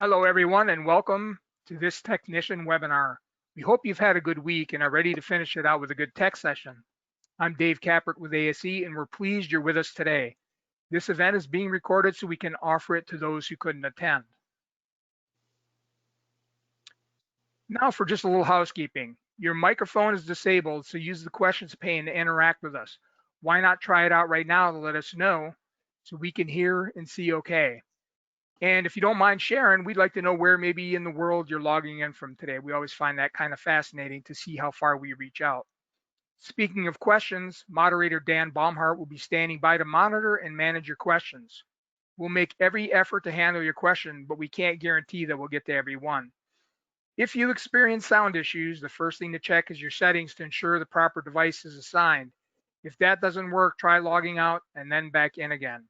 Hello, everyone, and welcome to this technician webinar. We hope you've had a good week and are ready to finish it out with a good tech session. I'm Dave Kappert with ASE, and we're pleased you're with us today. This event is being recorded so we can offer it to those who couldn't attend. Now for just a little housekeeping. Your microphone is disabled, so use the questions pane to interact with us. Why not try it out right now to let us know so we can hear and see okay? And if you don't mind sharing, we'd like to know where maybe in the world you're logging in from today. We always find that kind of fascinating to see how far we reach out. Speaking of questions, moderator Dan Baumhart will be standing by to monitor and manage your questions. We'll make every effort to handle your question, but we can't guarantee that we'll get to every one. If you experience sound issues, the first thing to check is your settings to ensure the proper device is assigned. If that doesn't work, try logging out and then back in again.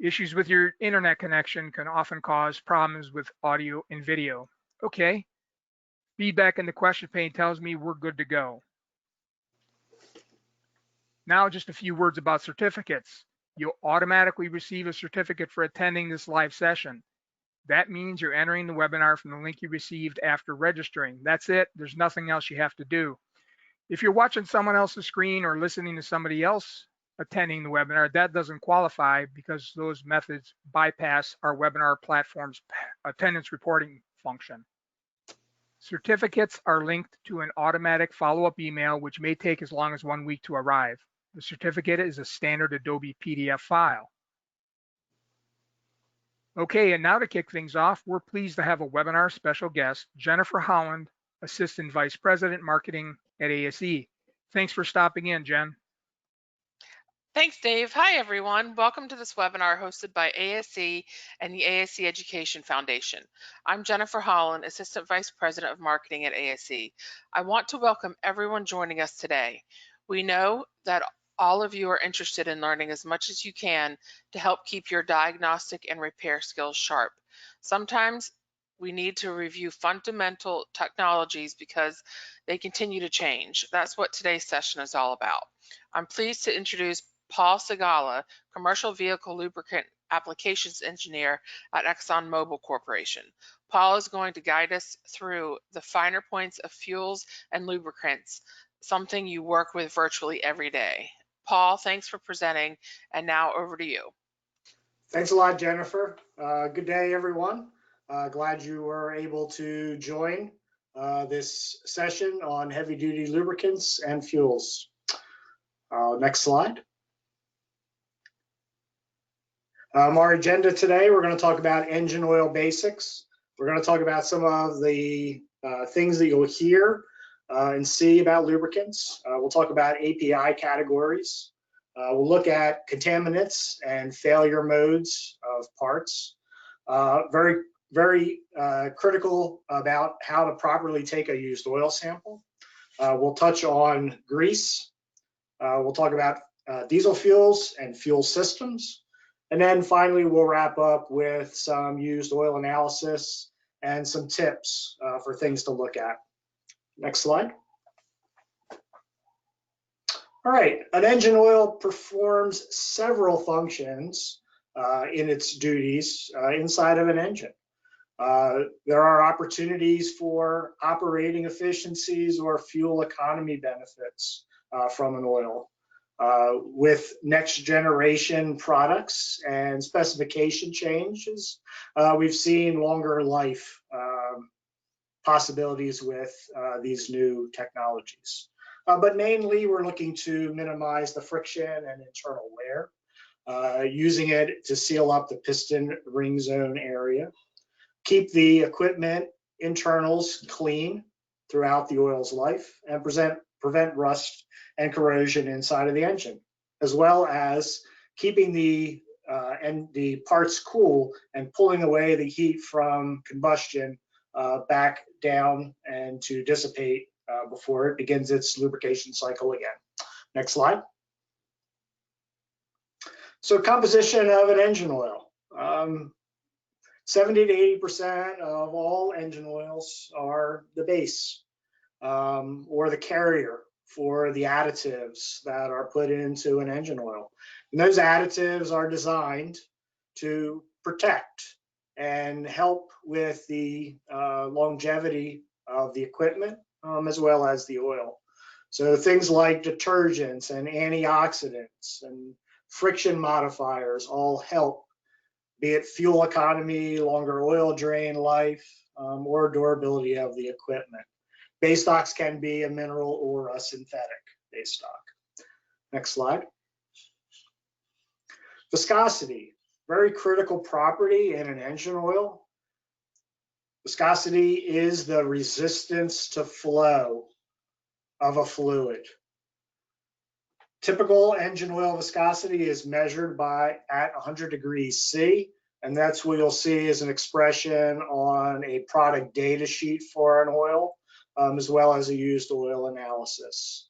Issues with your internet connection can often cause problems with audio and video. Okay, feedback in the question pane tells me we're good to go. Now just a few words about certificates. You'll automatically receive a certificate for attending this live session. That means you're entering the webinar from the link you received after registering. That's it, there's nothing else you have to do. If you're watching someone else's screen or listening to somebody else attending the webinar, that doesn't qualify because those methods bypass our webinar platform's attendance reporting function. Certificates are linked to an automatic follow-up email, which may take as long as 1 week to arrive. The certificate is a standard Adobe PDF file. Okay, and now to kick things off, we're pleased to have a webinar special guest, Jennifer Holland, Assistant Vice President Marketing at ASE. Thanks for stopping in, Jen. Thanks, Dave. Hi, everyone. Welcome to this webinar hosted by ASE and the ASE Education Foundation. I'm Jennifer Holland, Assistant Vice President of Marketing at ASE. I want to welcome everyone joining us today. We know that all of you are interested in learning as much as you can to help keep your diagnostic and repair skills sharp. Sometimes we need to review fundamental technologies because they continue to change. That's what today's session is all about. I'm pleased to introduce Paul Segala, Commercial Vehicle Lubricant Applications Engineer at ExxonMobil Corporation. Paul is going to guide us through the finer points of fuels and lubricants, something you work with virtually every day. Paul, thanks for presenting, and now over to you. Thanks a lot, Jennifer. Good day, everyone. Glad you were able to join this session on heavy-duty lubricants and fuels. Next slide. Our agenda today, we're going to talk about engine oil basics. We're going to talk about some of the things that you'll hear and see about lubricants. We'll talk about API categories. We'll look at contaminants and failure modes of parts. Very critical about how to properly take a used oil sample. We'll touch on grease. We'll talk about diesel fuels and fuel systems. And then finally, we'll wrap up with some used oil analysis and some tips for things to look at. Next slide. All right, an engine oil performs several functions in its duties inside of an engine. There are opportunities for operating efficiencies or fuel economy benefits from an oil. With next generation products and specification changes, we've seen longer life possibilities with these new technologies. But mainly we're looking to minimize the friction and internal wear, using it to seal up the piston ring zone area, keep the equipment internals clean throughout the oil's life, and prevent rust and corrosion inside of the engine, as well as keeping the parts cool and pulling away the heat from combustion back down and to dissipate before it begins its lubrication cycle again. Next slide. So composition of an engine oil. 70 to 80% of all engine oils are the base or the carrier for the additives that are put into an engine oil. And those additives are designed to protect and help with the longevity of the equipment as well as the oil. So things like detergents and antioxidants and friction modifiers all help, be it fuel economy, longer oil drain life, or durability of the equipment. Base stocks can be a mineral or a synthetic base stock. Next slide. Viscosity, very critical property in an engine oil. Viscosity is the resistance to flow of a fluid. Typical engine oil viscosity is measured at 100 degrees C, and that's what you'll see as an expression on a product data sheet for an oil, as well as a used oil analysis.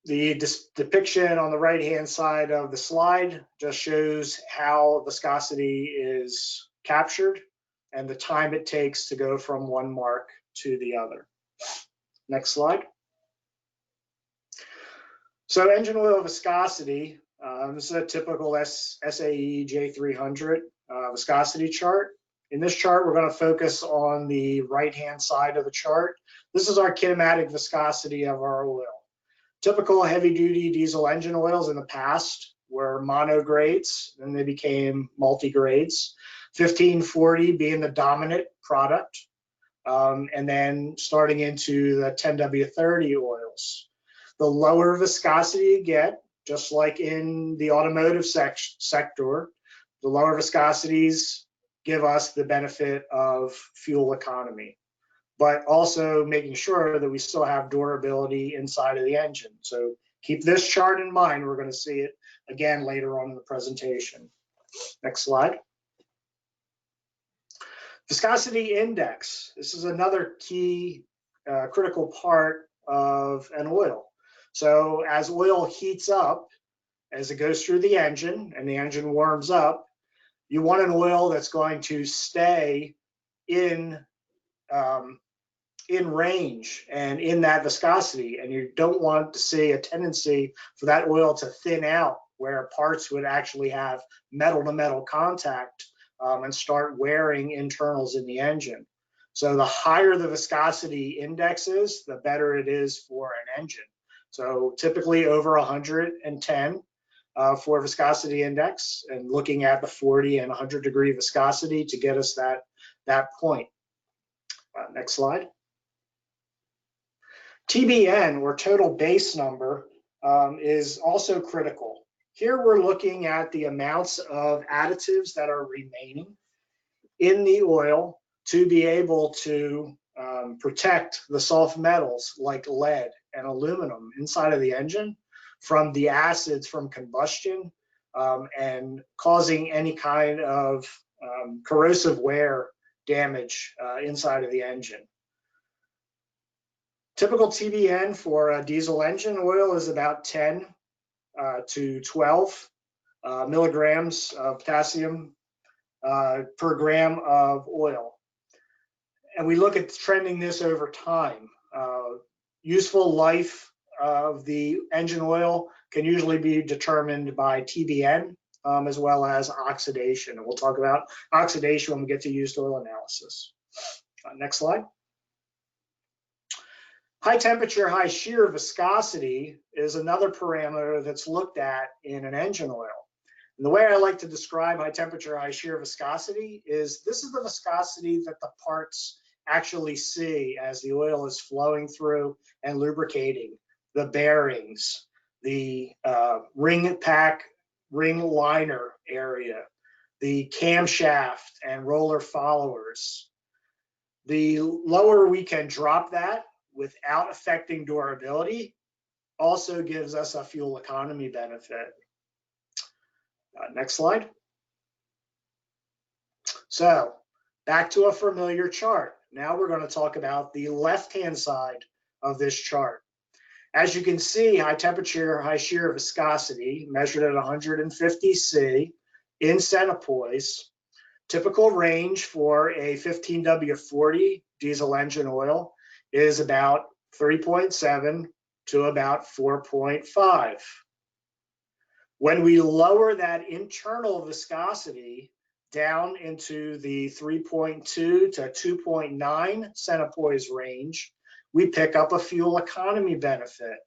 The depiction on the right-hand side of the slide just shows how viscosity is captured and the time it takes to go from one mark to the other. Next slide. So engine oil viscosity, this is a typical SAE J300 viscosity chart. In this chart, we're going to focus on the right-hand side of the chart. This is our kinematic viscosity of our oil. Typical heavy-duty diesel engine oils in the past were mono grades, and they became multi-grades. 1540 being the dominant product, and then starting into the 10W30 oils. The lower viscosity you get, just like in the automotive sector, the lower viscosities give us the benefit of fuel economy, but also making sure that we still have durability inside of the engine. So keep this chart in mind. We're going to see it again later on in the presentation. Next slide. Viscosity index. This is another key critical part of an oil. So as oil heats up, as it goes through the engine and the engine warms up, you want an oil that's going to stay in range and in that viscosity, and you don't want to see a tendency for that oil to thin out where parts would actually have metal-to-metal contact and start wearing internals in the engine. So the higher the viscosity index is, the better it is for an engine. So typically over 110 for viscosity index, and looking at the 40 and 100 degree viscosity to get us that point. Next slide. TBN, or total base number, is also critical. Here we're looking at the amounts of additives that are remaining in the oil to be able to protect the soft metals like lead and aluminum inside of the engine from the acids from combustion and causing any kind of corrosive wear damage inside of the engine. Typical TBN for a diesel engine oil is about 10 to 12 milligrams of potassium per gram of oil. And we look at trending this over time. Useful life of the engine oil can usually be determined by TBN as well as oxidation. And we'll talk about oxidation when we get to used oil analysis. Next slide. High temperature, high shear viscosity is another parameter that's looked at in an engine oil. And the way I like to describe high temperature, high shear viscosity is this is the viscosity that the parts actually see as the oil is flowing through and lubricating. The bearings, the ring liner area, the camshaft and roller followers. The lower we can drop that without affecting durability also gives us a fuel economy benefit. Next slide. So back to a familiar chart. Now we're going to talk about the left-hand side of this chart. As you can see, high temperature, high shear viscosity measured at 150 C in centipoise. Typical range for a 15W40 diesel engine oil is about 3.7 to about 4.5. When we lower that internal viscosity, down into the 3.2 to 2.9 centipoise range, we pick up a fuel economy benefit.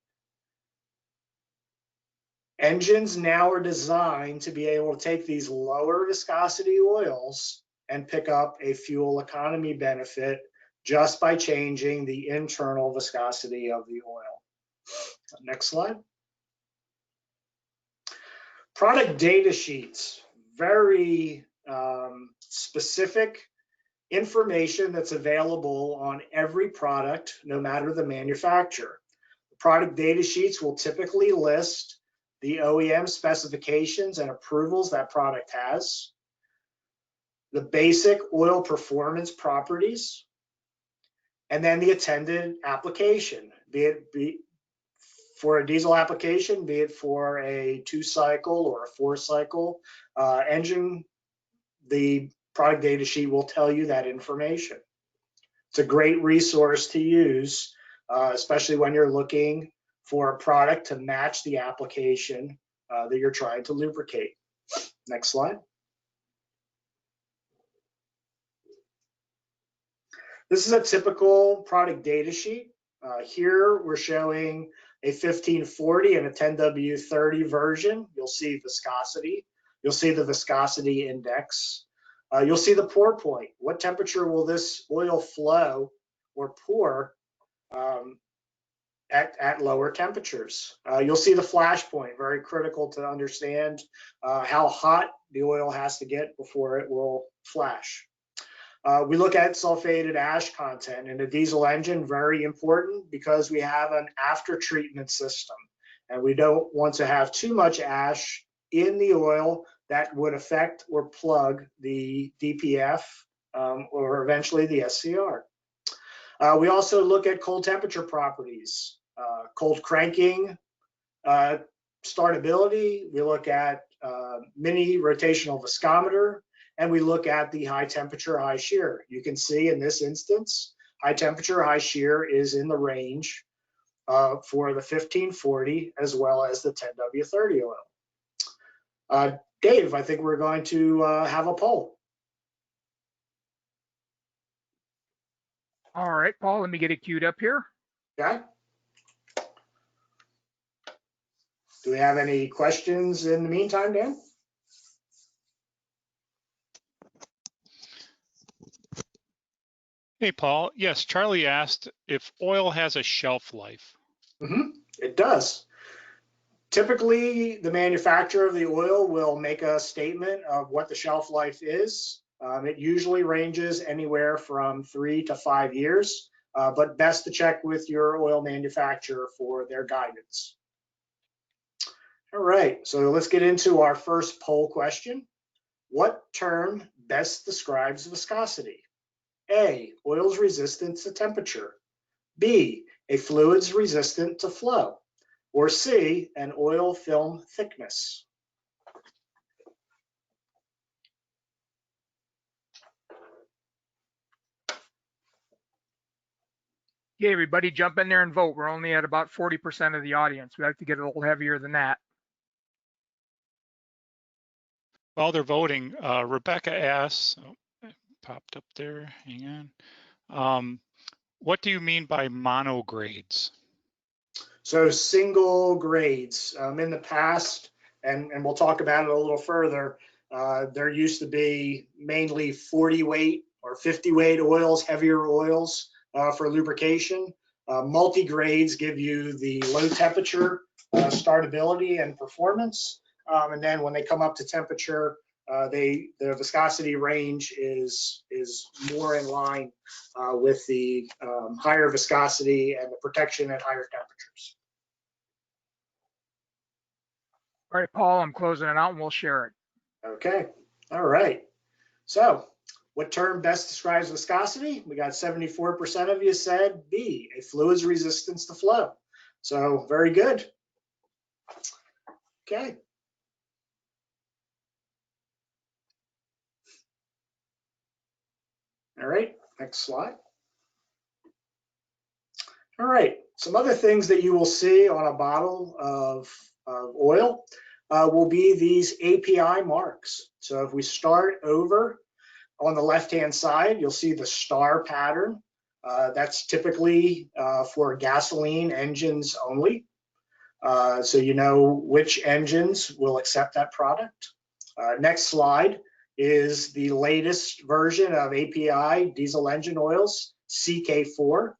Engines now are designed to be able to take these lower viscosity oils and pick up a fuel economy benefit just by changing the internal viscosity of the oil. Next slide. Product data sheets, very specific information that's available on every product, no matter the manufacturer. The product data sheets will typically list the OEM specifications and approvals that product has, the basic oil performance properties, and then the attended application, be it for a diesel application, be it for a 2-cycle or a 4-cycle engine. The product data sheet will tell you that information. It's a great resource to use, especially when you're looking for a product to match the application that you're trying to lubricate. Next slide. This is a typical product data sheet. Here we're showing a 1540 and a 10W30 version. You'll see viscosity. You'll see the viscosity index. You'll see the pour point. What temperature will this oil flow or pour at lower temperatures? You'll see the flash point, very critical to understand how hot the oil has to get before it will flash. We look at sulfated ash content in a diesel engine, very important because we have an after treatment system and we don't want to have too much ash in the oil that would affect or plug the DPF or eventually the SCR. We also look at cold temperature properties, cold cranking, startability. We look at mini rotational viscometer, and we look at the high temperature, high shear. You can see in this instance, high temperature, high shear is in the range for the 1540 as well as the 10W30 oil. Dave, I think we're going to have a poll. All right, Paul, let me get it queued up here. Okay. Do we have any questions in the meantime, Dan? Hey, Paul. Yes, Charlie asked if oil has a shelf life. It does. Typically, the manufacturer of the oil will make a statement of what the shelf life is. It usually ranges anywhere from 3 to 5 years, but best to check with your oil manufacturer for their guidance. All right, so let's get into our first poll question. What term best describes viscosity? A, oils resistant to temperature. B, a fluid's resistant to flow. Or C, an oil film thickness. Okay, everybody jump in there and vote. We're only at about 40% of the audience. We like to get a little heavier than that. While they're voting, Rebecca asks, oh, it popped up there, hang on. What do you mean by monogrades? So single grades. In the past, and we'll talk about it a little further, there used to be mainly 40 weight or 50 weight oils, heavier oils for lubrication. Multi-grades give you the low temperature startability and performance. And then when they come up to temperature, the viscosity range is more in line with the higher viscosity and the protection at higher temperatures. All right, Paul, I'm closing it out and we'll share it. Okay, all right. So what term best describes viscosity? We got 74% of you said B, a fluid's resistance to flow. So very good. Okay. All right, next slide. All right, some other things that you will see on a bottle of oil. will be these API marks. So if we start over on the left-hand side, you'll see the star pattern. That's typically for gasoline engines only. So you know which engines will accept that product. Next slide is the latest version of API diesel engine oils, CK4.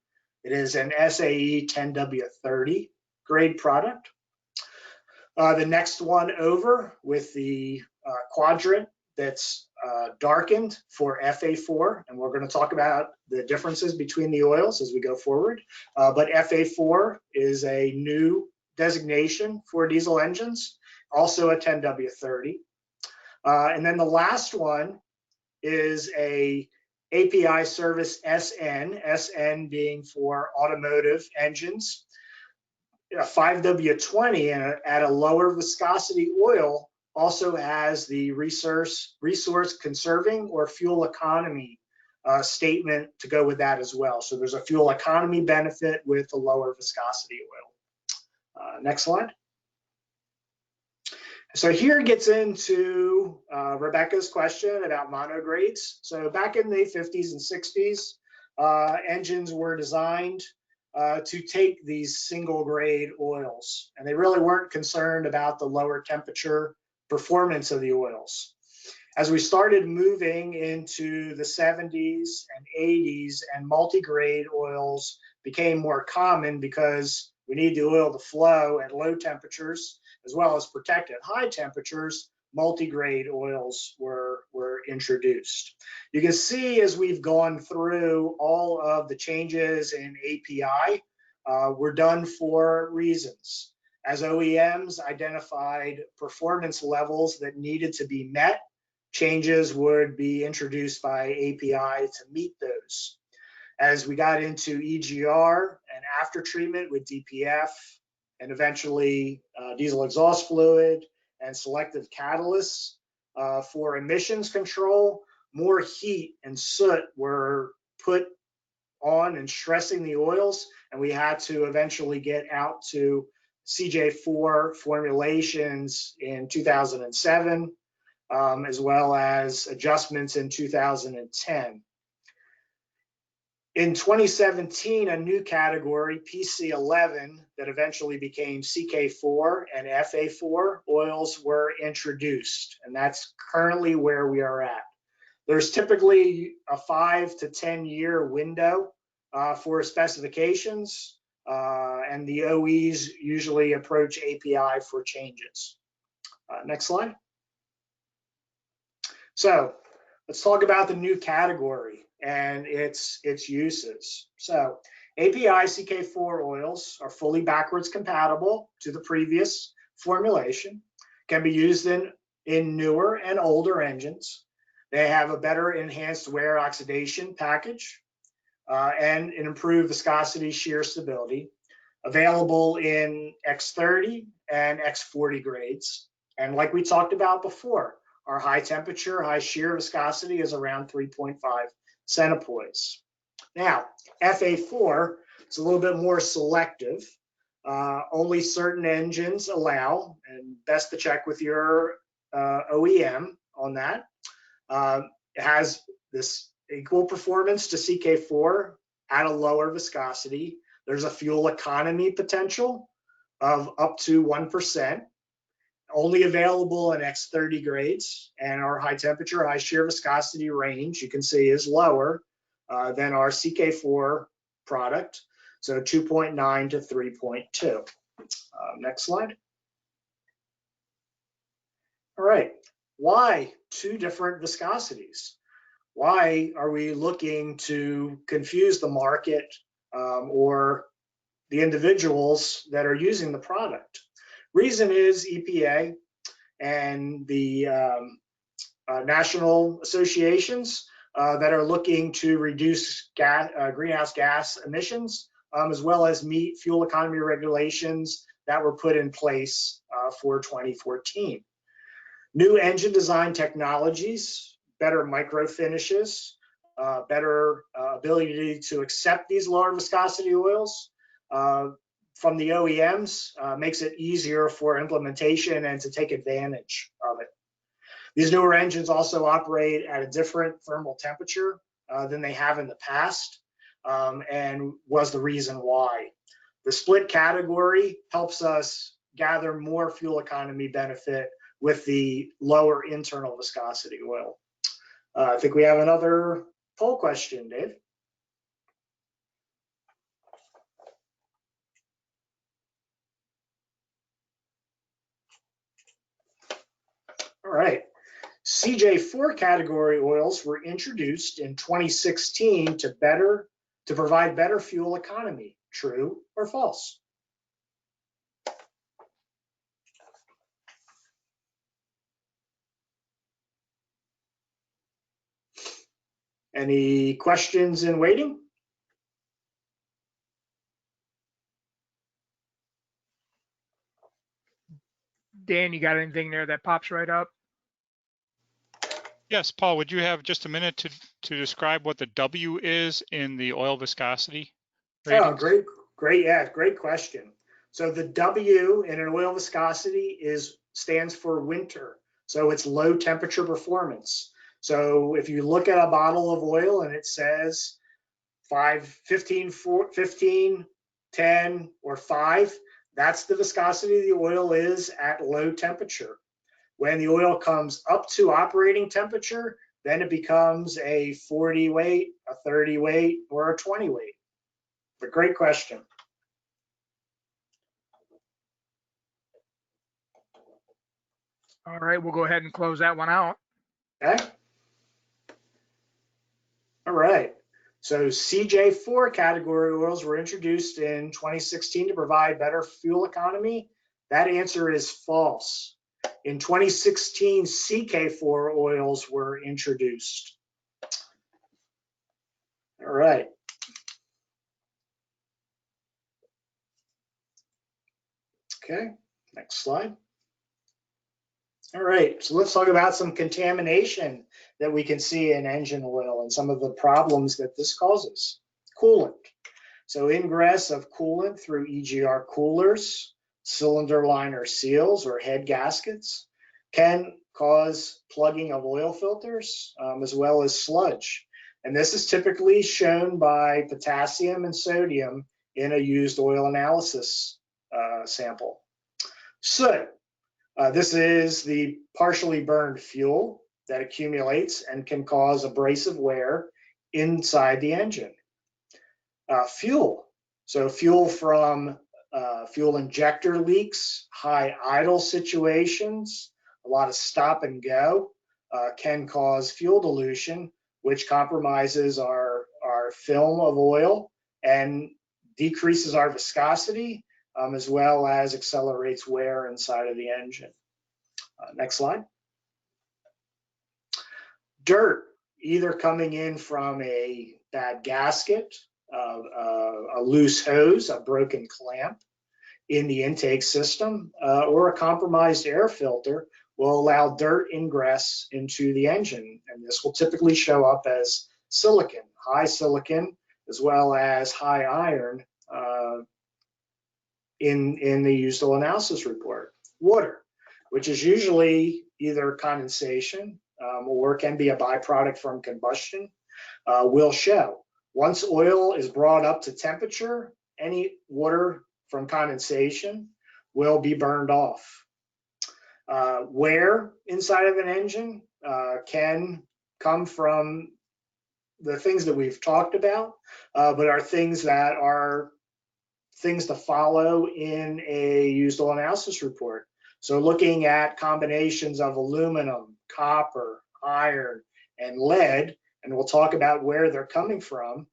It is an SAE 10W30 grade product. The next one over with the quadrant that's darkened for FA4, and we're going to talk about the differences between the oils as we go forward. But FA4 is a new designation for diesel engines, also a 10W30. And then the last one is a API service SN, SN being for automotive engines. A 5W20 at a lower viscosity oil also has the resource conserving or fuel economy statement to go with that as well. So there's a fuel economy benefit with a lower viscosity oil. Next slide. So here gets into Rebecca's question about monogrades. So back in the 50s and 60s, engines were designed to take these single grade oils, and they really weren't concerned about the lower temperature performance of the oils. As we started moving into the 70s and 80s and multi-grade oils became more common because we need the oil to flow at low temperatures as well as protect at high temperatures, multi-grade oils were introduced. You can see as we've gone through all of the changes in API, were done for reasons. As OEMs identified performance levels that needed to be met, changes would be introduced by API to meet those. As we got into EGR and after treatment with DPF, and eventually diesel exhaust fluid and selective catalysts for emissions control, more heat and soot were put on and stressing the oils, and we had to eventually get out to CJ4 formulations in 2007, as well as adjustments in 2010. In 2017, a new category, PC11, that eventually became CK4 and FA4 oils were introduced, and that's currently where we are at. There's typically a 5 to 10 year window for specifications, and the OEs usually approach API for changes. Next slide. So let's talk about the new category and its uses. So API CK4 oils are fully backwards compatible to the previous formulation, can be used in newer and older engines. They have a better enhanced wear oxidation package and an improved viscosity shear stability, available in X30 and X40 grades. And like we talked about before, our high temperature, high shear viscosity is around 3.5 centipoise. Now, FA4 is a little bit more selective. Only certain engines allow, and best to check with your OEM on that. It has this equal performance to CK4 at a lower viscosity. There's a fuel economy potential of up to 1%. Only available in X30 grades, and our high temperature, high shear viscosity range, you can see, is lower than our CK4 product, so 2.9 to 3.2. Next slide. All right, why two different viscosities? Why are we looking to confuse the market or the individuals that are using the product? Reason is EPA and the national associations that are looking to reduce greenhouse gas emissions, as well as meet fuel economy regulations that were put in place for 2014. New engine design technologies, better micro finishes, better ability to accept these lower viscosity oils, from the OEMs makes it easier for implementation and to take advantage of it. These newer engines also operate at a different thermal temperature than they have in the past, and was the reason why. The split category helps us gather more fuel economy benefit with the lower internal viscosity oil. I think we have another poll question, Dave. All right. CJ4 category oils were introduced in 2016 to provide better fuel economy. True or false? Any questions in waiting? Dan, you got anything there that pops right up? Yes, Paul, would you have just a minute to describe what the W is in the oil viscosity ratings? Oh, great, yeah, great question. So the W in an oil viscosity stands for winter. So it's low temperature performance. So if you look at a bottle of oil and it says 15, 10, or 5, that's the viscosity the oil is at low temperature. When the oil comes up to operating temperature, then it becomes a 40 weight, a 30 weight, or a 20 weight. But great question. All right, we'll go ahead and close that one out. Okay. All right. So CJ4 category oils were introduced in 2016 to provide better fuel economy. That answer is false. In 2016, CK4 oils were introduced. All right. Okay, next slide. All right, so let's talk about some contamination that we can see in engine oil and some of the problems that this causes. Coolant. So ingress of coolant through EGR coolers, cylinder liner seals, or head gaskets can cause plugging of oil filters, as well as sludge. And this is typically shown by potassium and sodium in a used oil analysis sample. So this is the partially burned fuel that accumulates and can cause abrasive wear inside the engine. Fuel. So fuel from fuel injector leaks, high idle situations, a lot of stop and go can cause fuel dilution, which compromises our film of oil and decreases our viscosity, as well as accelerates wear inside of the engine. Next slide. Dirt, either coming in from a bad gasket, a loose hose, a broken clamp in the intake system, or a compromised air filter, will allow dirt ingress into the engine. And this will typically show up as silicon, high silicon, as well as high iron in the used oil analysis report. Water, which is usually either condensation or can be a byproduct from combustion, will show. Once oil is brought up to temperature, any water from condensation will be burned off. Wear inside of an engine can come from the things that we've talked about, but are things that are things to follow in a used oil analysis report. So looking at combinations of aluminum, copper, iron, and lead, and we'll talk about where they're coming from,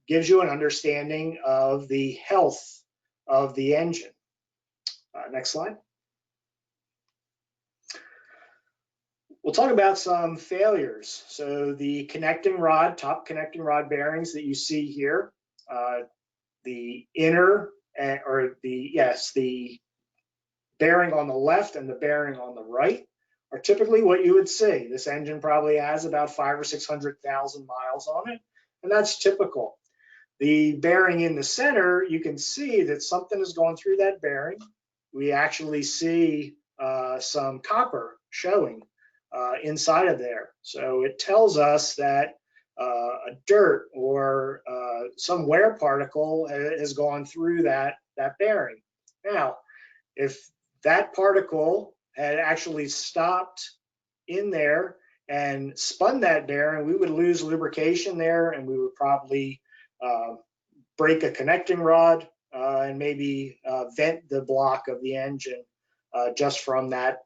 gives you an understanding of the health of the engine. Next slide. We'll talk about some failures. So the connecting rod, top connecting rod bearings that you see here, the inner, the bearing on the left and the bearing on the right are typically what you would see. This engine probably has about 500,000 or 600,000 miles on it, and that's typical. The bearing in the center, you can see that something is going through that bearing. We actually see some copper showing inside of there. So it tells us that a dirt or some wear particle has gone through that bearing. Now, if that particle had actually stopped in there and spun that bearing, we would lose lubrication there, and we would probably break a connecting rod and maybe vent the block of the engine just from that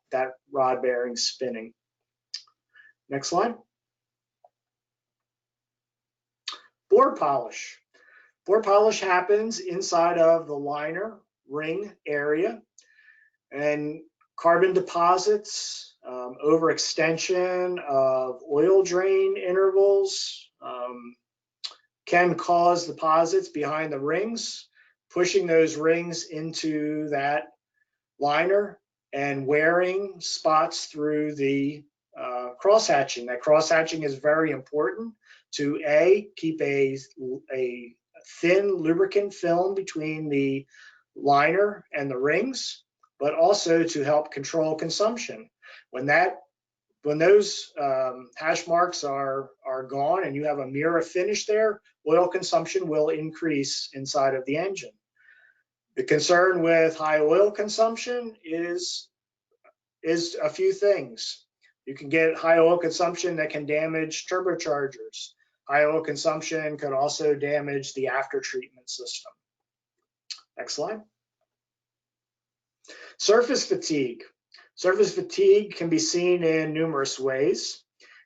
rod bearing spinning. Next slide. Bore polish. Bore polish happens inside of the liner ring area, and carbon deposits, overextension of oil drain intervals can cause deposits behind the rings, pushing those rings into that liner and wearing spots through the cross-hatching. That cross-hatching is very important to keep a thin lubricant film between the liner and the rings, but also to help control consumption. When those hash marks are gone and you have a mirror finish there, oil consumption will increase inside of the engine. The concern with high oil consumption is a few things. You can get high oil consumption that can damage turbochargers. High oil consumption could also damage the after treatment system. Next slide. Surface fatigue. Surface fatigue can be seen in numerous ways.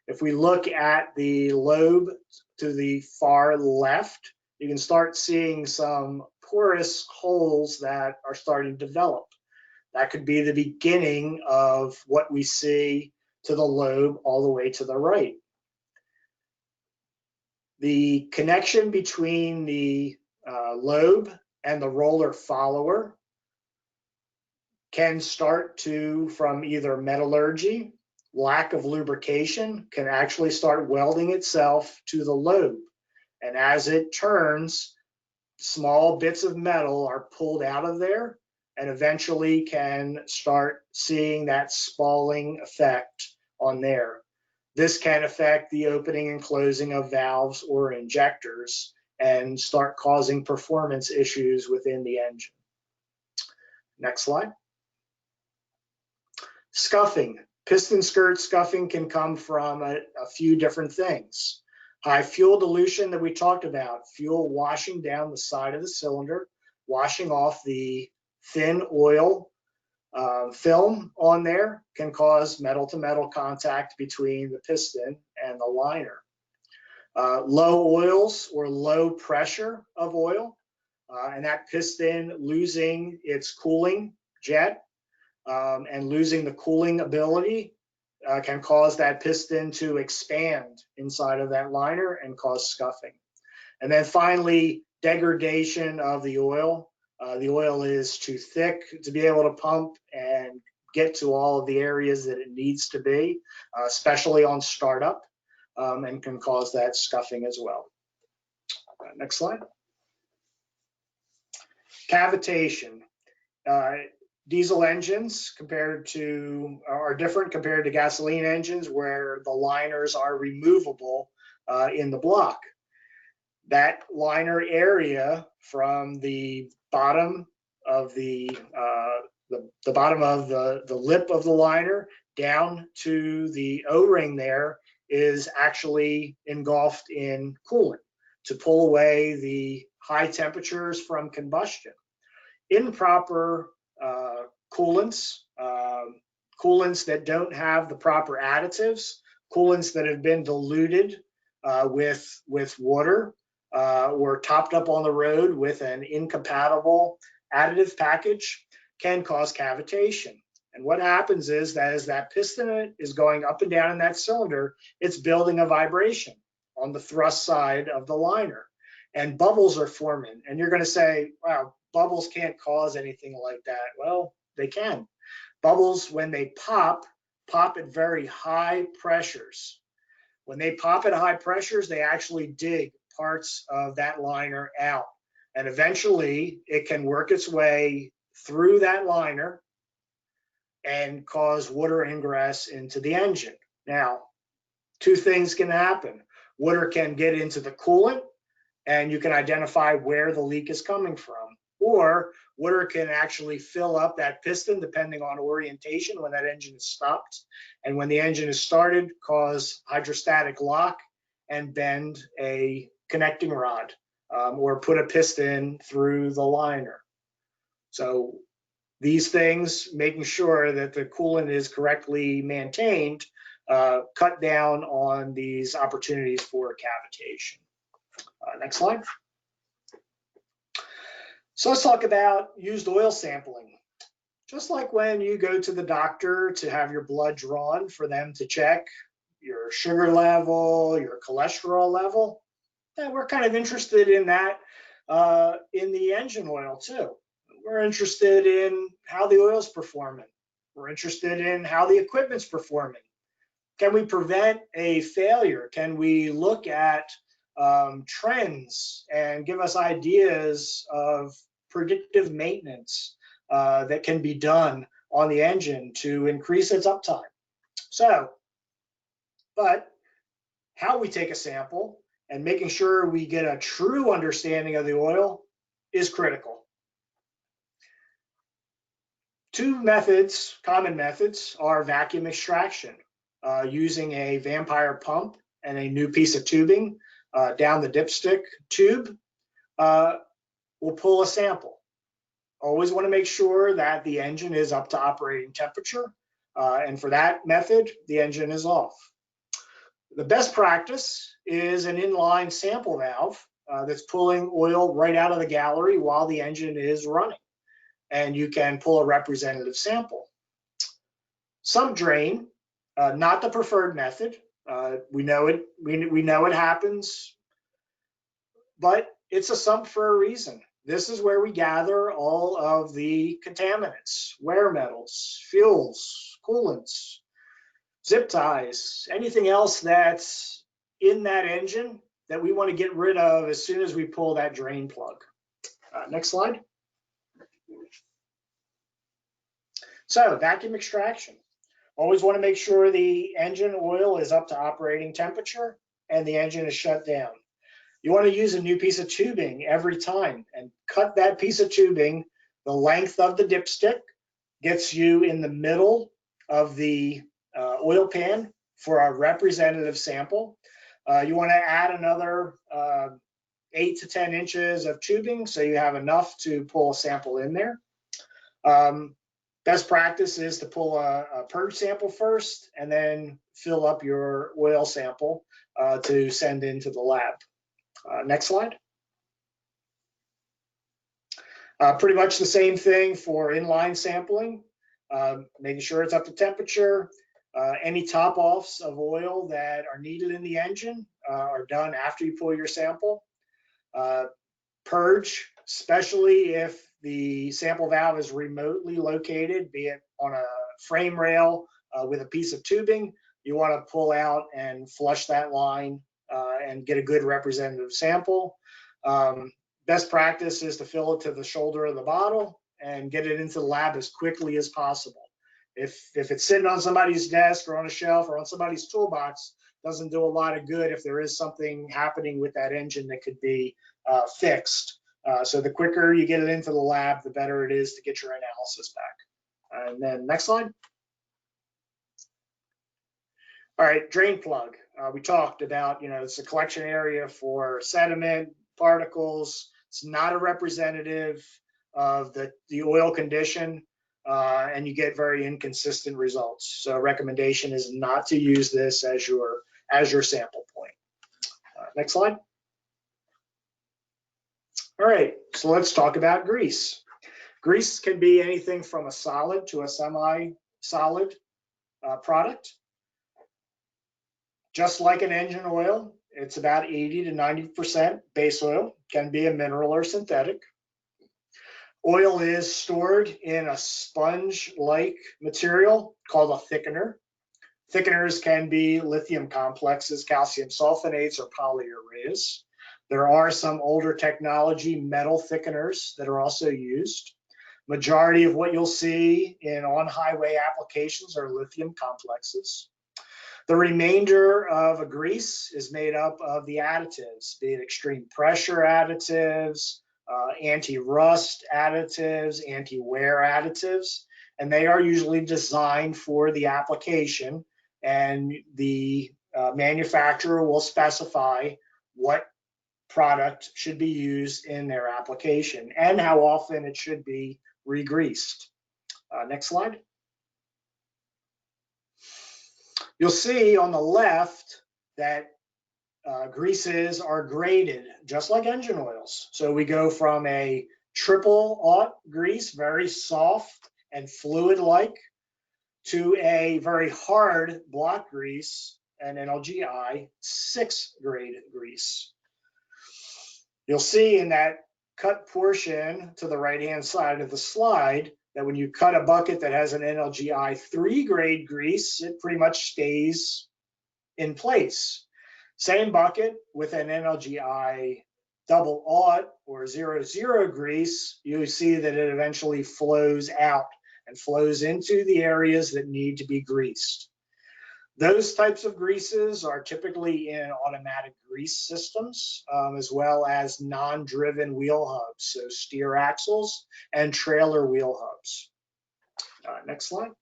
If we look at the lobe to the far left, you can start seeing some porous holes that are starting to develop. That could be the beginning of what we see to the lobe all the way to the right. The connection between the lobe and the roller follower can start from either metallurgy, lack of lubrication, can actually start welding itself to the lobe. And as it turns, small bits of metal are pulled out of there and eventually can start seeing that spalling effect on there. This can affect the opening and closing of valves or injectors and start causing performance issues within the engine. Next slide. Scuffing. Piston skirt scuffing can come from a few different things. High fuel dilution that we talked about, fuel washing down the side of the cylinder, washing off the thin oil film on there can cause metal-to-metal contact between the piston and the liner. Low oils or low pressure of oil, and that piston losing its cooling jet and losing the cooling ability can cause that piston to expand inside of that liner and cause scuffing. And then finally, degradation of the oil. The oil is too thick to be able to pump and get to all of the areas that it needs to be, especially on startup, and can cause that scuffing as well. Next slide. Cavitation. Diesel engines are different compared to gasoline engines where the liners are removable in the block. That liner area from the bottom of the bottom of the lip of the liner down to the O-ring there is actually engulfed in coolant to pull away the high temperatures from combustion. Improper coolants, coolants that don't have the proper additives, coolants that have been diluted with water or topped up on the road with an incompatible additive package can cause cavitation. And what happens is that as that piston is going up and down in that cylinder, it's building a vibration on the thrust side of the liner, and bubbles are forming. And you're going to say, wow, bubbles can't cause anything like that. Well, they can. Bubbles, when they pop at very high pressures. When they pop at high pressures, they actually dig parts of that liner out. And eventually it can work its way through that liner and cause water ingress into the engine. Now, two things can happen. Water can get into the coolant and you can identify where the leak is coming from. Or water can actually fill up that piston depending on orientation when that engine is stopped. And when the engine is started, cause hydrostatic lock and bend a connecting rod or put a piston through the liner. So these things, making sure that the coolant is correctly maintained, cut down on these opportunities for cavitation. Next slide. So let's talk about used oil sampling. Just like when you go to the doctor to have your blood drawn for them to check your sugar level, your cholesterol level, we're kind of interested in that in the engine oil too. We're interested in how the oil's performing. We're interested in how the equipment's performing. Can we prevent a failure? Can we look at trends and give us ideas of predictive maintenance that can be done on the engine to increase its uptime? So, but how we take a sample and making sure we get a true understanding of the oil is critical. Two methods, common methods, are vacuum extraction, using a vampire pump and a new piece of tubing down the dipstick tube. We'll pull a sample. Always want to make sure that the engine is up to operating temperature, and for that method, the engine is off. The best practice is an inline sample valve that's pulling oil right out of the gallery while the engine is running, and you can pull a representative sample. Sump drain, not the preferred method. We know it. We know it happens, but it's a sump for a reason. This is where we gather all of the contaminants, wear metals, fuels, coolants, zip ties, anything else that's in that engine that we want to get rid of as soon as we pull that drain plug. Next slide. So vacuum extraction. Always want to make sure the engine oil is up to operating temperature and the engine is shut down. You want to use a new piece of tubing every time and cut that piece of tubing. The length of the dipstick gets you in the middle of the oil pan for a representative sample. You want to add another 8 to 10 inches of tubing so you have enough to pull a sample in there. Best practice is to pull a purge sample first and then fill up your oil sample to send into the lab. Next slide. Pretty much the same thing for inline sampling, making sure it's up to temperature. Any top offs of oil that are needed in the engine are done after you pull your sample. Purge, especially if the sample valve is remotely located, be it on a frame rail with a piece of tubing, you want to pull out and flush that line and get a good representative sample. Best practice is to fill it to the shoulder of the bottle and get it into the lab as quickly as possible. If it's sitting on somebody's desk or on a shelf or on somebody's toolbox, doesn't do a lot of good if there is something happening with that engine that could be fixed. So the quicker you get it into the lab, the better it is to get your analysis back. And then next slide. All right, drain plug. We talked about, it's a collection area for sediment, particles. It's not a representative of the oil condition, and you get very inconsistent results. So recommendation is not to use this as your sample point. Next slide. All right, so let's talk about grease. Grease can be anything from a solid to a semi-solid product. Just like an engine oil, it's about 80 to 90% base oil, can be a mineral or synthetic. Oil is stored in a sponge-like material called a thickener. Thickeners can be lithium complexes, calcium sulfonates, or polyureas. There are some older technology metal thickeners that are also used. Majority of what you'll see in on-highway applications are lithium complexes. The remainder of a grease is made up of the additives, be it extreme pressure additives, anti-rust additives, anti-wear additives, and they are usually designed for the application, and the manufacturer will specify what product should be used in their application and how often it should be re-greased. Next slide. You'll see on the left that greases are graded just like engine oils. So we go from a triple aught grease, very soft and fluid-like, to a very hard block grease, an NLGI 6 grade grease. You'll see in that cut portion to the right-hand side of the slide that when you cut a bucket that has an NLGI 3 grade grease, it pretty much stays in place. Same bucket with an NLGI double aught or 00 grease, you see that it eventually flows out and flows into the areas that need to be greased. Those types of greases are typically in automatic grease systems, as well as non-driven wheel hubs, so steer axles and trailer wheel hubs. Next slide.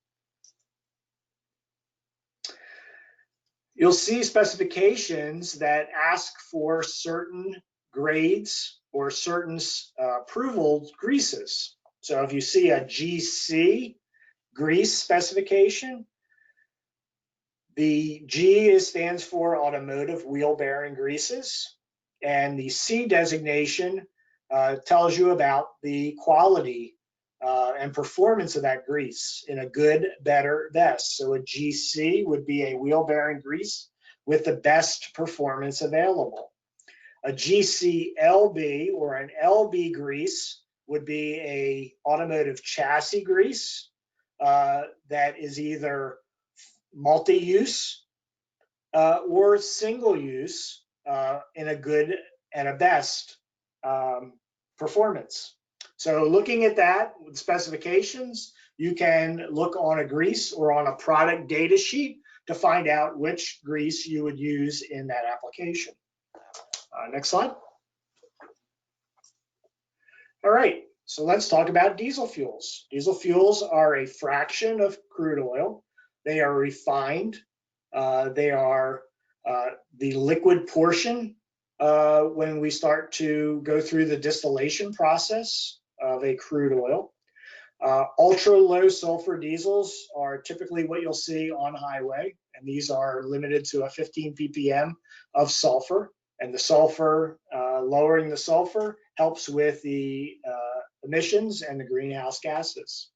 You'll see specifications that ask for certain grades or certain approval greases. So if you see a GC grease specification, the G stands for automotive wheel bearing greases, and the C designation tells you about the quality and performance of that grease in a good, better, best. So a GC would be a wheel bearing grease with the best performance available. A GCLB or an LB grease would be a automotive chassis grease that is either multi-use or single-use in a good and a best performance. So looking at that with specifications, you can look on a grease or on a product data sheet to find out which grease you would use in that application. Next slide. All right, so let's talk about diesel fuels. Diesel fuels are a fraction of crude oil. They are refined. They are the liquid portion when we start to go through the distillation process of a crude oil. Ultra low sulfur diesels are typically what you'll see on highway, and these are limited to a 15 ppm of sulfur. And the sulfur, lowering the sulfur helps with the emissions and the greenhouse gases.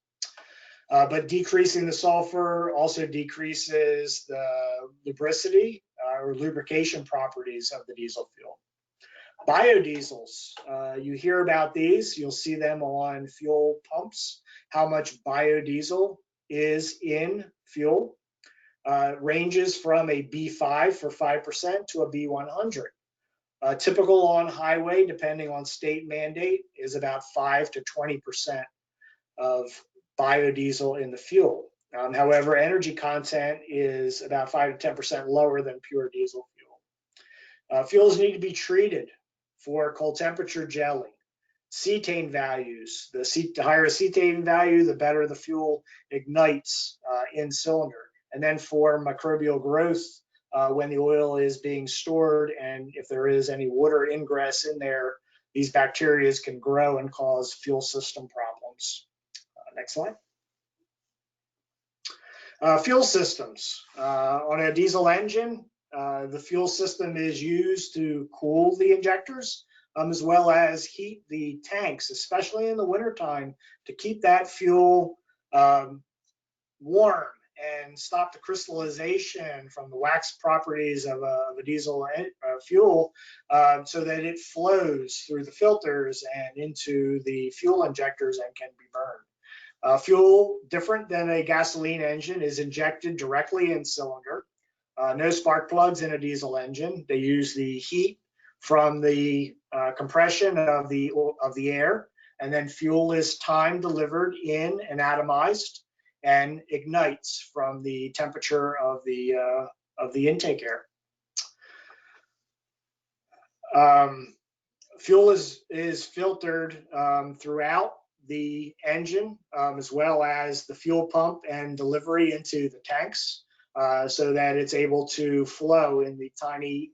But decreasing the sulfur also decreases the lubricity or lubrication properties of the diesel fuel. Biodiesels, you hear about these, you'll see them on fuel pumps, how much biodiesel is in fuel. Ranges from a B5 for 5% to a B100. Typical on highway, depending on state mandate, is about 5 to 20% of biodiesel in the fuel. However, energy content is about 5 to 10% lower than pure diesel fuel. Fuels need to be treated for cold temperature gelling. Cetane values, the higher cetane value, the better the fuel ignites in cylinder. And then for microbial growth, when the oil is being stored, and if there is any water ingress in there, these bacteria can grow and cause fuel system problems. Next slide. Fuel systems. On a diesel engine, the fuel system is used to cool the injectors, as well as heat the tanks, especially in the wintertime, to keep that fuel warm and stop the crystallization from the wax properties of a diesel fuel so that it flows through the filters and into the fuel injectors and can be burned. Fuel, different than a gasoline engine, is injected directly in cylinder. No spark plugs in a diesel engine. They use the heat from the compression of the air, and then fuel is time delivered in and atomized and ignites from the temperature of the intake air. Fuel is filtered throughout the engine, as well as the fuel pump and delivery into the tanks, so that it's able to flow in the tiny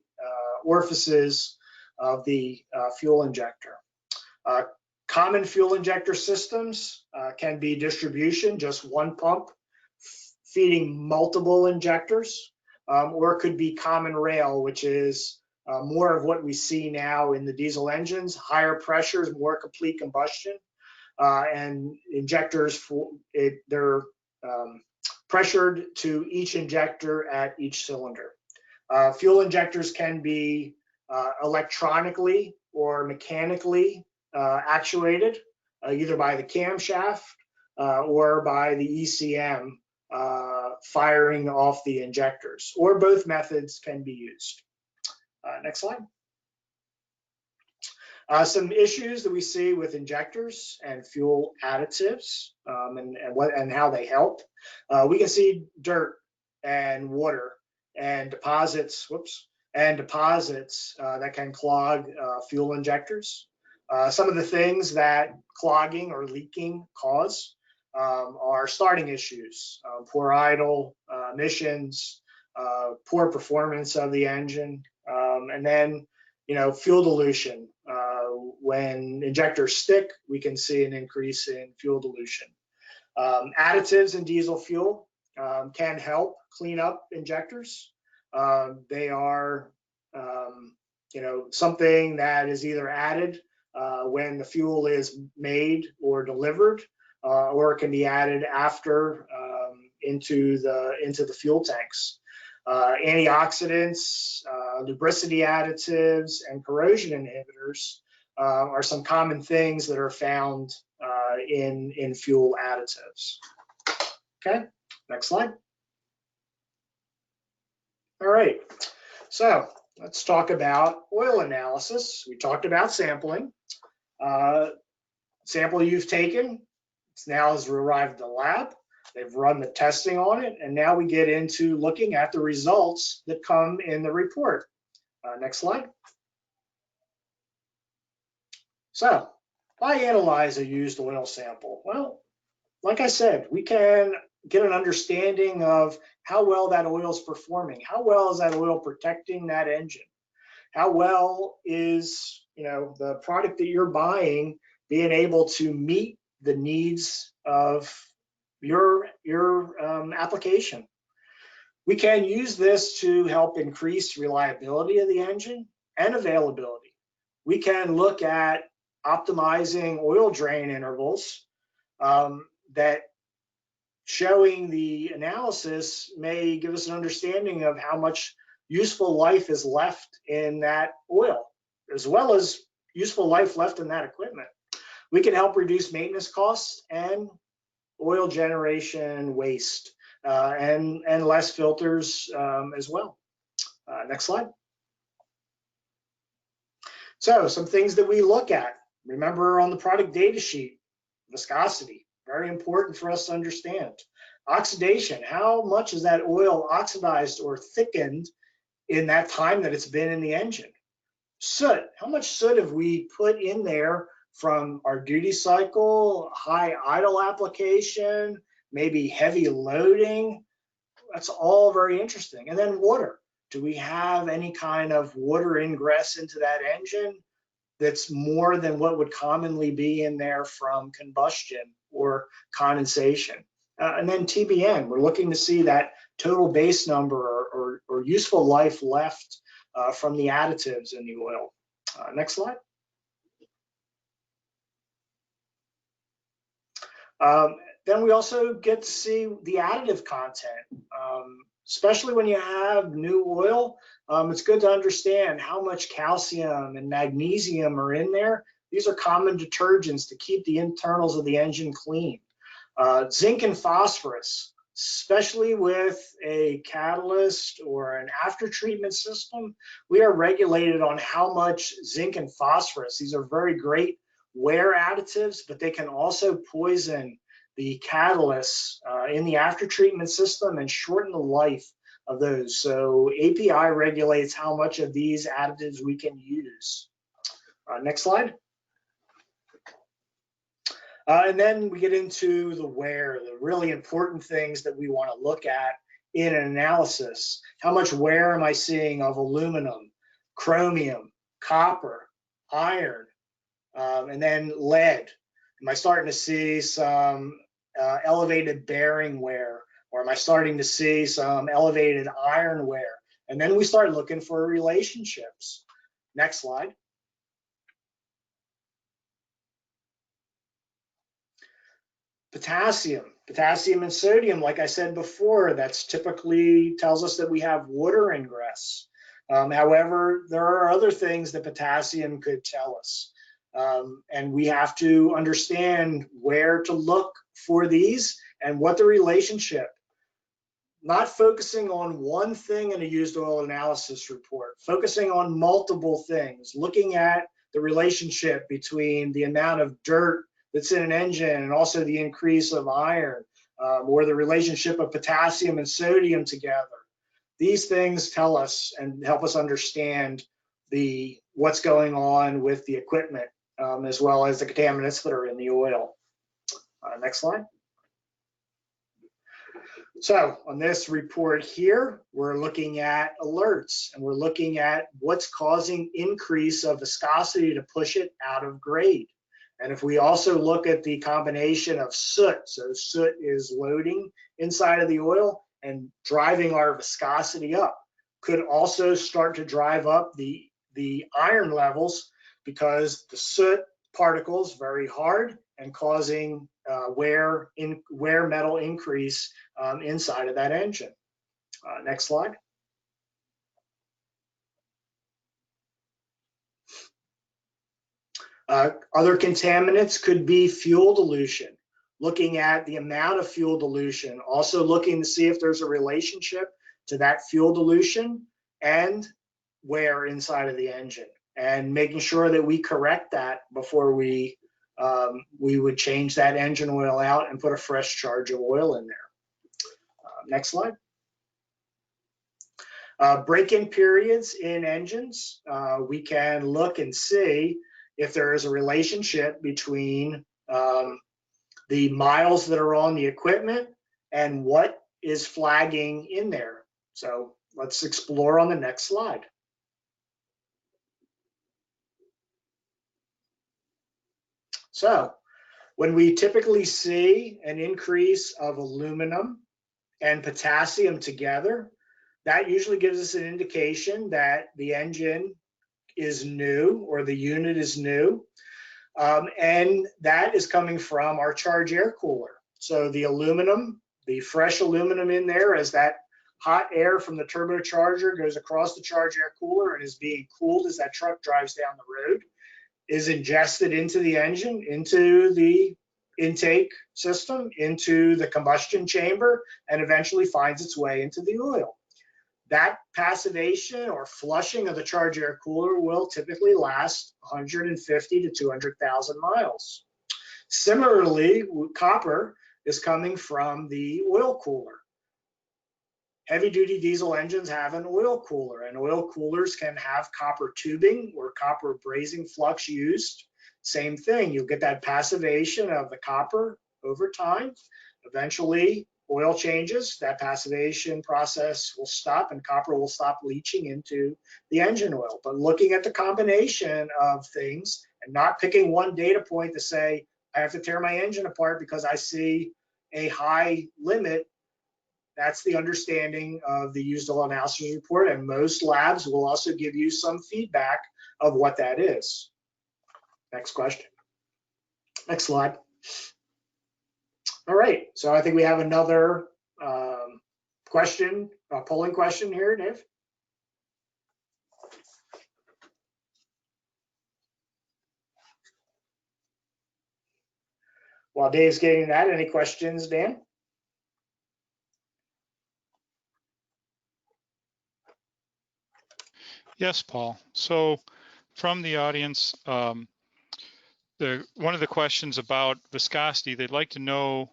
orifices of the fuel injector. Common fuel injector systems can be distribution, just one pump feeding multiple injectors, or it could be common rail, which is more of what we see now in the diesel engines, higher pressures, more complete combustion, and injectors, they're pressured to each injector at each cylinder. Fuel injectors can be electronically or mechanically actuated, either by the camshaft or by the ECM firing off the injectors, or both methods can be used. Next slide. Some issues that we see with injectors and fuel additives, and how they help. We can see dirt and water and deposits, that can clog fuel injectors. Some of the things that clogging or leaking cause are starting issues, poor idle, emissions, poor performance of the engine, and then fuel dilution. When injectors stick, we can see an increase in fuel dilution. Additives in diesel fuel can help clean up injectors. They are something that is either added when the fuel is made or delivered, or it can be added after into the fuel tanks. Antioxidants, lubricity additives, and corrosion inhibitors are some common things that are found in fuel additives. Okay, next slide. All right, so let's talk about oil analysis. We talked about sampling. Sample you've taken, it's now has arrived at the lab. They've run the testing on it, and now we get into looking at the results that come in the report. Next slide. So, why analyze a used oil sample? Well, like I said, we can get an understanding of how well that oil is performing. How well is that oil protecting that engine? How well is the product that you're buying being able to meet the needs of your application? We can use this to help increase reliability of the engine and availability. We can look at optimizing oil drain intervals that, showing the analysis, may give us an understanding of how much useful life is left in that oil, as well as useful life left in that equipment. We can help reduce maintenance costs and oil generation waste, and less filters as well. Next slide. So some things that we look at. Remember on the product data sheet, viscosity, very important for us to understand. Oxidation, how much is that oil oxidized or thickened in that time that it's been in the engine? Soot, how much soot have we put in there from our duty cycle, high idle application, maybe heavy loading? That's all very interesting. And then water. Do we have any kind of water ingress into that engine that's more than what would commonly be in there from combustion or condensation? And then TBN, we're looking to see that total base number or useful life left from the additives in the oil. Next slide. Then we also get to see the additive content, especially when you have new oil. It's good to understand how much calcium and magnesium are in there. These are common detergents to keep the internals of the engine clean. Zinc and phosphorus, especially with a catalyst or an after treatment system, we are regulated on how much zinc and phosphorus. These are very great wear additives, but they can also poison the catalysts in the after treatment system and shorten the life of those. So API regulates how much of these additives we can use. Next slide. And then we get into the wear, the really important things that we want to look at in an analysis. How much wear am I seeing of aluminum, chromium, copper, iron, and then lead? Am I starting to see some elevated bearing wear, or am I starting to see some elevated iron wear? And then we start looking for relationships. Next slide. Potassium and sodium, like I said before, that's typically tells us that we have water ingress. However, there are other things that potassium could tell us. And we have to understand where to look for these and what the relationship. Not focusing on one thing in a used oil analysis report, focusing on multiple things, looking at the relationship between the amount of dirt that's in an engine and also the increase of iron, or the relationship of potassium and sodium together. These things tell us and help us understand what's going on with the equipment, as well as the contaminants that are in the oil. Next slide. So on this report here, we're looking at alerts, and we're looking at what's causing increase of viscosity to push it out of grade. And if we also look at the combination of soot, so soot is loading inside of the oil and driving our viscosity up, could also start to drive up the iron levels, because the soot particles very hard and causing wear metal increase inside of that engine. Next slide. Other contaminants could be fuel dilution, looking at the amount of fuel dilution, also looking to see if there's a relationship to that fuel dilution and wear inside of the engine, and making sure that we correct that before we would change that engine oil out and put a fresh charge of oil in there. Next slide. Break-in periods in engines. We can look and see if there is a relationship between the miles that are on the equipment and what is flagging in there. So let's explore on the next slide. So when we typically see an increase of aluminum and potassium together, that usually gives us an indication that the engine is new or the unit is new. And that is coming from our charge air cooler. So the aluminum, the fresh aluminum in there, as that hot air from the turbocharger goes across the charge air cooler and is being cooled as that truck drives down the road, is ingested into the engine, into the intake system, into the combustion chamber, and eventually finds its way into the oil. That passivation or flushing of the charge air cooler will typically last 150 to 200,000 miles. Similarly, copper is coming from the oil cooler. Heavy-duty diesel engines have an oil cooler, and oil coolers can have copper tubing or copper brazing flux used. Same thing, you'll get that passivation of the copper over time. Eventually, oil changes, that passivation process will stop and copper will stop leaching into the engine oil. But looking at the combination of things and not picking one data point to say, I have to tear my engine apart because I see a high limit, that's the understanding of the used oil analysis report. And most labs will also give you some feedback of what that is. Next question. Next slide. All right, so I think we have another question, a polling question here, Dave. While Dave's getting that, any questions, Dan? Yes, Paul. So from the audience, one of the questions about viscosity, they'd like to know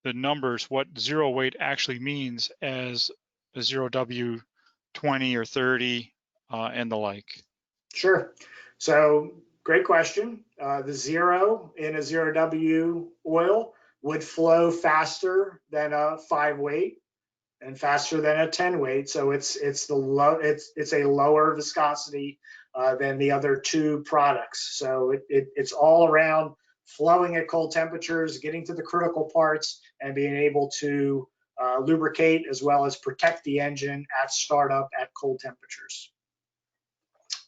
the numbers, what zero weight actually means as a 0W 20 or 30 and the like. Sure. So great question. The zero in a 0W oil would flow faster than a 5 weight and faster than a 10 weight. So it's a lower viscosity than the other two products. So it's all around flowing at cold temperatures, getting to the critical parts, and being able to lubricate as well as protect the engine at startup at cold temperatures.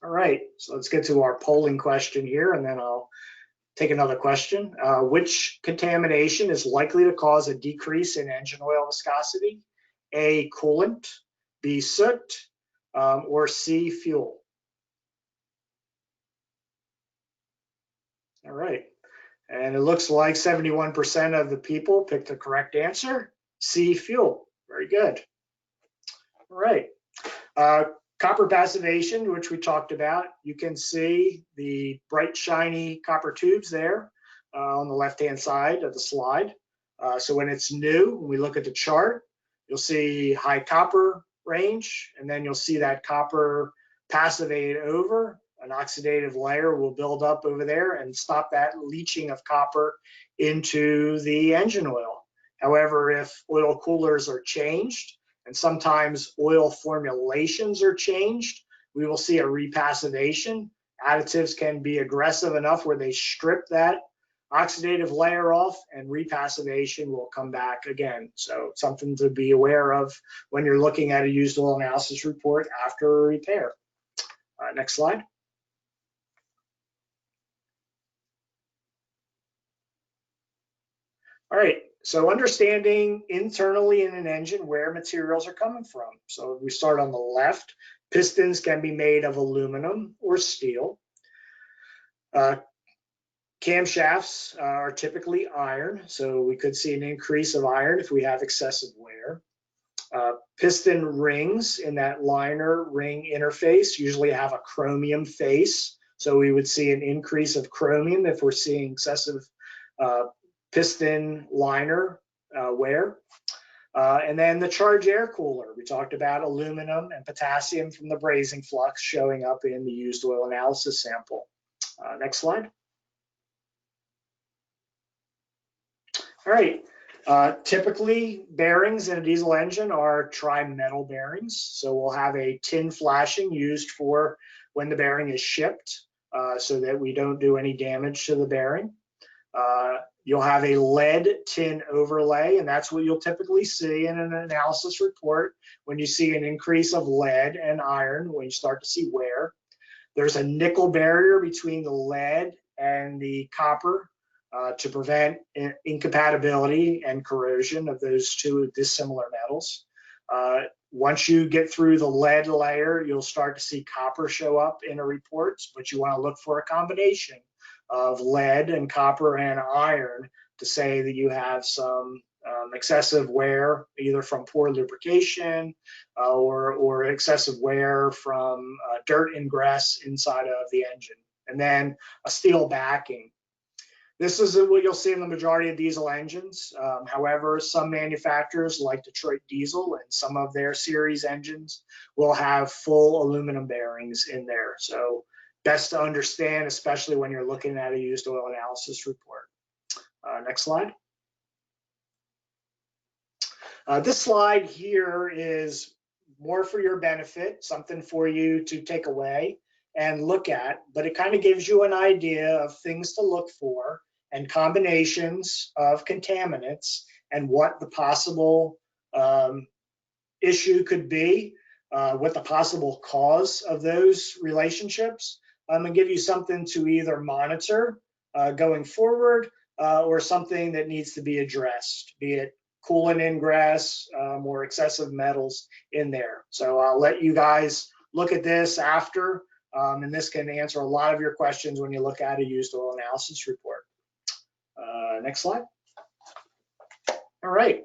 All right, so let's get to our polling question here, and then I'll take another question. Which contamination is likely to cause a decrease in engine oil viscosity? A, coolant, B, soot, or C, fuel? All right, and it looks like 71% of the people picked the correct answer, C, fuel. Very good. All right. Copper passivation, which we talked about, you can see the bright, shiny copper tubes there on the left-hand side of the slide. So when it's new, when we look at the chart, you'll see high copper range, and then you'll see that copper passivate over. An oxidative layer will build up over there and stop that leaching of copper into the engine oil. However, if oil coolers are changed, and sometimes oil formulations are changed, we will see a repassivation. Additives can be aggressive enough where they strip that oxidative layer off, and repassivation will come back again. So something to be aware of when you're looking at a used oil analysis report after a repair. Next slide. All right, so understanding internally in an engine where materials are coming from. So we start on the left. Pistons can be made of aluminum or steel. Camshafts are typically iron, so we could see an increase of iron if we have excessive wear. Piston rings in that liner ring interface usually have a chromium face, so we would see an increase of chromium if we're seeing excessive piston liner wear. And then the charge air cooler. We talked about aluminum and potassium from the brazing flux showing up in the used oil analysis sample. Next slide. All right. Typically, bearings in a diesel engine are tri-metal bearings. So we'll have a tin flashing used for when the bearing is shipped so that we don't do any damage to the bearing. You'll have a lead tin overlay, and that's what you'll typically see in an analysis report when you see an increase of lead and iron when you start to see wear. There's a nickel barrier between the lead and the copper to prevent incompatibility and corrosion of those two dissimilar metals. Once you get through the lead layer, you'll start to see copper show up in the reports, but you want to look for a combination of lead and copper and iron to say that you have some excessive wear, either from poor lubrication or excessive wear from dirt ingress inside of the engine. And then a steel backing. This is what you'll see in the majority of diesel engines. However, some manufacturers like Detroit Diesel and some of their series engines will have full aluminum bearings in there. So best to understand, especially when you're looking at a used oil analysis report. Next slide. This slide here is more for your benefit, something for you to take away and look at, but it kind of gives you an idea of things to look for and combinations of contaminants and what the possible issue could be, what the possible cause of those relationships, and give you something to either monitor going forward or something that needs to be addressed, be it coolant ingress or excessive metals in there. So I'll let you guys look at this after, and this can answer a lot of your questions when you look at a used oil analysis report. Next slide. All right.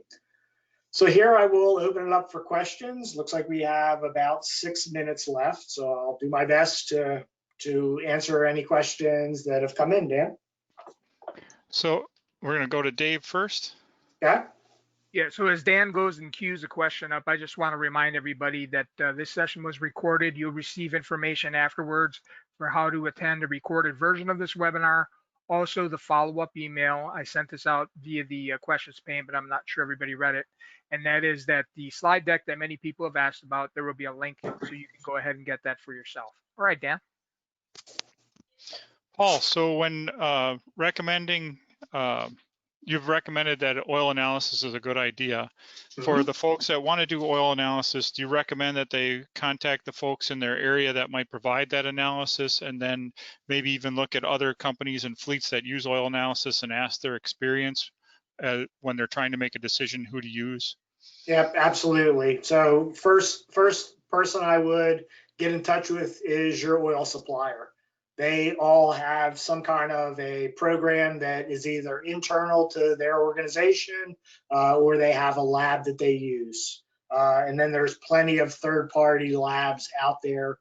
So here I will open it up for questions. Looks like we have about 6 minutes left, so I'll do my best to answer any questions that have come in, Dan. So we're going to go to Dave first. Yeah. Yeah, so as Dan goes and queues a question up, I just want to remind everybody that this session was recorded. You'll receive information afterwards for how to attend a recorded version of this webinar. Also, the follow-up email, I sent this out via the questions pane, but I'm not sure everybody read it. And that is that the slide deck that many people have asked about, there will be a link so you can go ahead and get that for yourself. All right, Dan. Paul, so when recommending, you've recommended that oil analysis is a good idea. For the folks that want to do oil analysis, do you recommend that they contact the folks in their area that might provide that analysis, and then maybe even look at other companies and fleets that use oil analysis and ask their experience when they're trying to make a decision who to use? Yep, absolutely. So first person I would get in touch with is your oil supplier. They all have some kind of a program that is either internal to their organization or they have a lab that they use. And then there's plenty of third-party labs out there,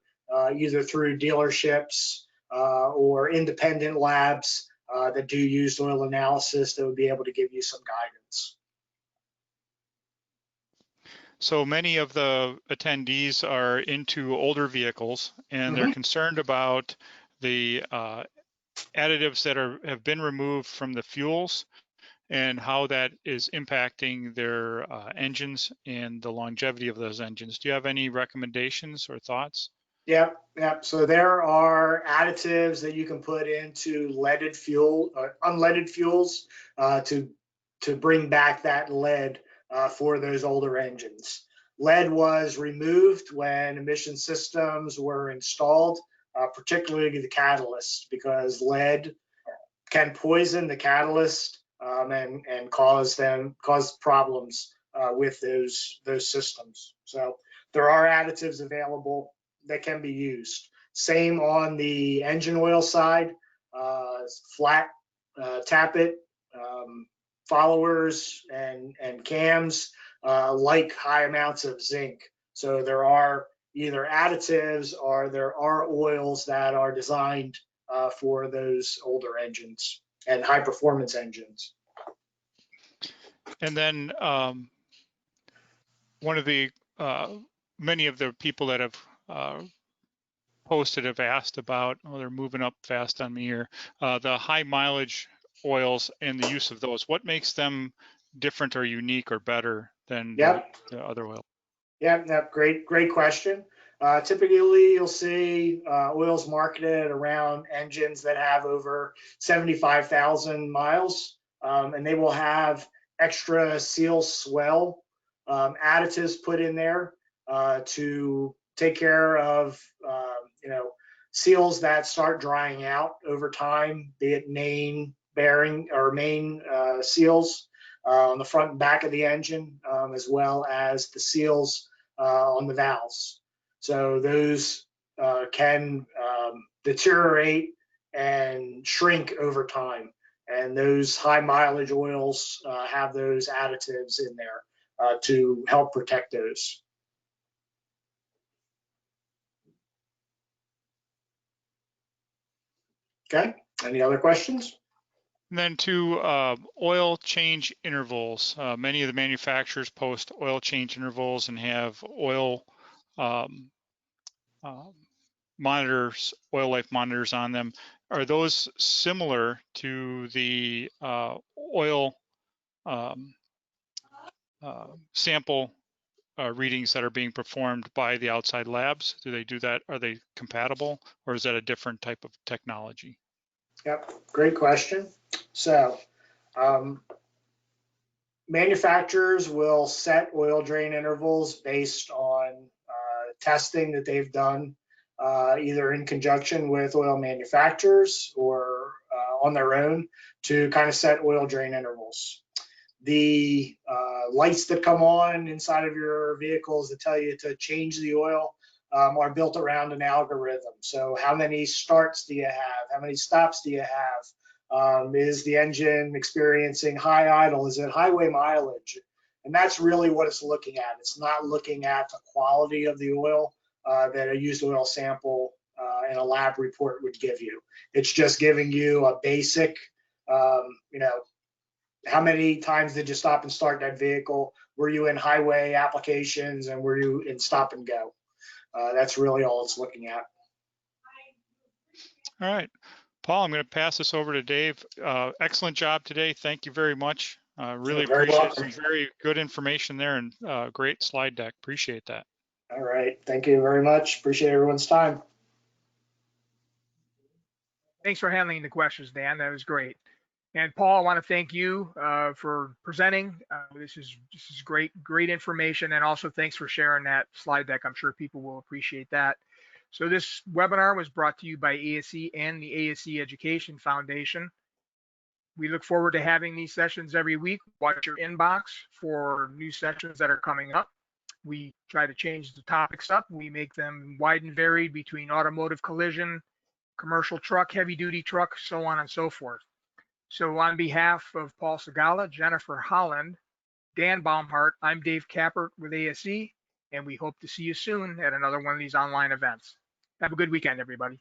either through dealerships or independent labs that do use oil analysis that would be able to give you some guidance. So many of the attendees are into older vehicles, and they're concerned about the additives that have been removed from the fuels and how that is impacting their engines and the longevity of those engines. Do you have any recommendations or thoughts? Yep. So there are additives that you can put into leaded fuel, unleaded fuels to bring back that lead for those older engines. Lead was removed when emission systems were installed, particularly the catalyst, because lead can poison the catalyst and cause problems with those systems. So there are additives available that can be used. Same on the engine oil side, flat tappet followers and cams like high amounts of zinc. So there are either additives or there are oils that are designed for those older engines and high performance engines. And then one of the many of the people that have posted have asked about, oh, they're moving up fast on me here, the high mileage oils and the use of those. What makes them different or unique or better than the other oil? Yep, great question. Typically, you'll see oils marketed around engines that have over 75,000 miles, and they will have extra seal swell additives put in there to take care of seals that start drying out over time, be it main bearing or main seals on the front and back of the engine, as well as the seals on the valves. So those can deteriorate and shrink over time. And those high mileage oils have those additives in there to help protect those. Okay, any other questions? And then to oil change intervals. Many of the manufacturers post oil change intervals and have oil monitors, oil life monitors on them. Are those similar to the oil sample readings that are being performed by the outside labs? Do they do that? Are they compatible, or is that a different type of technology? Yep, great question. So manufacturers will set oil drain intervals based on testing that they've done either in conjunction with oil manufacturers or on their own to kind of set oil drain intervals. The lights that come on inside of your vehicles that tell you to change the oil are built around an algorithm. So how many starts do you have? How many stops do you have? Is the engine experiencing high idle? Is it highway mileage? And that's really what it's looking at. It's not looking at the quality of the oil that a used oil sample and a lab report would give you. It's just giving you a basic, you know, how many times did you stop and start that vehicle? Were you in highway applications and were you in stop and go? That's really all it's looking at. All right. Paul, I'm going to pass this over to Dave. Excellent job today. Thank you very much. Really appreciate some very good information there and great slide deck. Appreciate that. All right. Thank you very much. Appreciate everyone's time. Thanks for handling the questions, Dan. That was great. And Paul, I want to thank you for presenting. This is great information. And also thanks for sharing that slide deck. I'm sure people will appreciate that. So this webinar was brought to you by ASE and the ASE Education Foundation. We look forward to having these sessions every week. Watch your inbox for new sessions that are coming up. We try to change the topics up. We make them wide and varied between automotive collision, commercial truck, heavy duty truck, so on and so forth. So on behalf of Paul Segala, Jennifer Holland, Dan Baumhart, I'm Dave Kappert with ASE, and we hope to see you soon at another one of these online events. Have a good weekend, everybody.